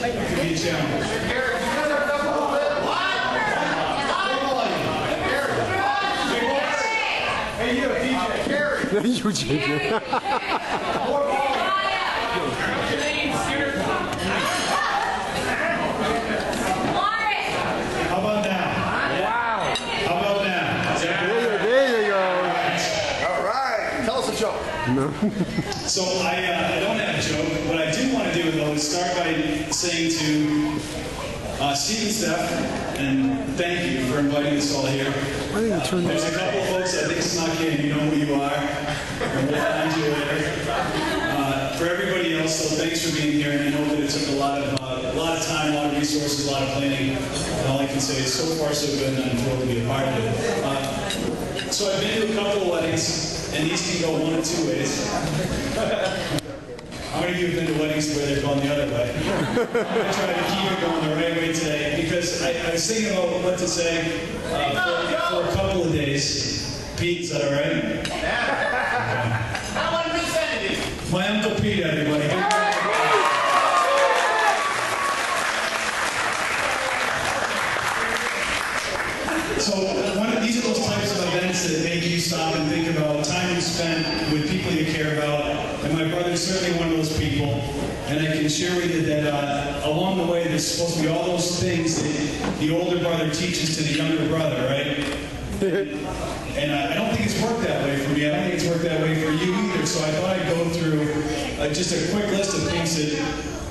be a challenge. Hey, you, DJ. You, DJ. How about now? Wow. How about now? There you go. All right. Tell us a joke. No. So I don't have a joke. What I do want to do, though, is start by saying to Steve and Steph, and thank you for inviting us all here. There's a couple of folks I think snuck in. You know who you are. And we'll find you later. For everybody else, though, thanks for being here. And I know that it took a lot of time, a lot of resources, a lot of planning. And all I can say is so far so good, and I'm thrilled to be a part of it. So I've been to a couple of weddings, and these can go one of two ways. How many of you have been to weddings where they've gone the other way? I'm going to try to keep it going the right way today, because I was thinking about what to say for a couple of days. Pete, is that all right? I want to present you. My Uncle Pete, everybody. So these are those types of events that make you stop and think about time you spent with people you care about. And my brother's certainly one of those people. And I can share with you that along the way, there's supposed to be all those things that the older brother teaches to the younger brother, right? And I don't think it's worked that way for me. I don't think it's worked that way for you either. So I thought I'd go through just a quick list of things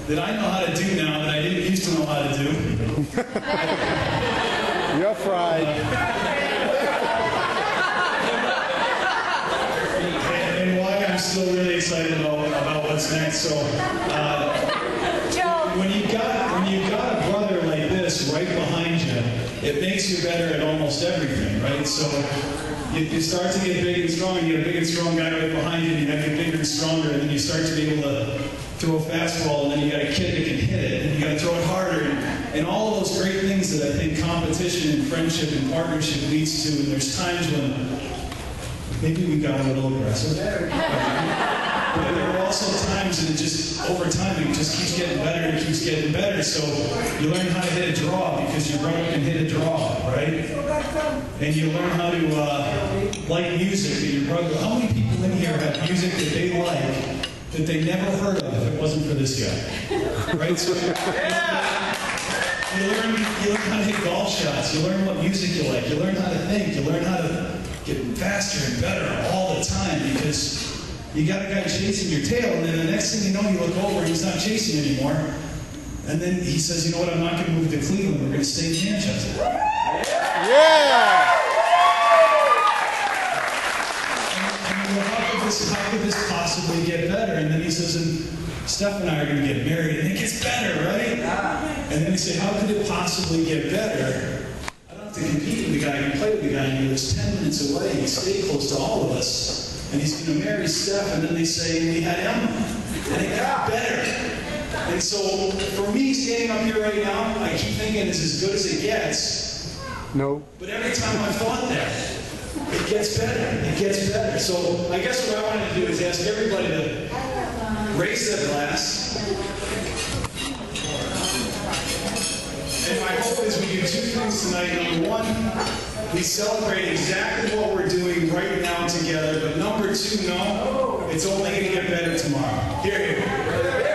that I know how to do now that I didn't used to know how to do. You're fried. And why I'm still really excited about what's next. So when you got a brother like this right behind you, it makes you better at almost everything, right? So you start to get big and strong. You get a big and strong guy right behind you, and you have to get bigger and stronger, and then you start to be able to throw a fastball, and then you got a kid that can hit it, and you got to throw it harder, and all of those great things that I think competition and friendship and partnership leads to. And there's times when maybe we got a little aggressive, but there are also times that it just, over time, it just keeps getting better and keeps getting better. So you learn how to hit a draw because your brother can hit a draw, right? And you learn how to like music that your brother. How many people in here have music that they like that they never heard of if it wasn't for this guy? Right? So you learn how to hit golf shots. You learn what music you like. You learn how to think. You learn how to get faster and better all the time because you got a guy chasing your tail, and then the next thing you know, you look over and he's not chasing anymore. And then he says, you know what, I'm not going to move to Cleveland. We're going to stay in Manchester. Yeah! How could this possibly get better? And then he says, and Steph and I are going to get married, and it gets better, right? And then he said, how could it possibly get better? I don't have to compete with the guy. I can play with the guy, and he lives 10 minutes away. He stayed close to all of us. And he's going to marry Steph, and then they say, we had Emma. And it got better. And so, for me, standing up here right now, I keep thinking it's as good as it gets. No. But every time I've thought that, it gets better. It gets better. So I guess what I wanted to do is ask everybody to raise their glass. And my hope is we do two things tonight. Number one, we celebrate exactly what we're doing right now together. But number two, no, it's only going to get better tomorrow. Here, here.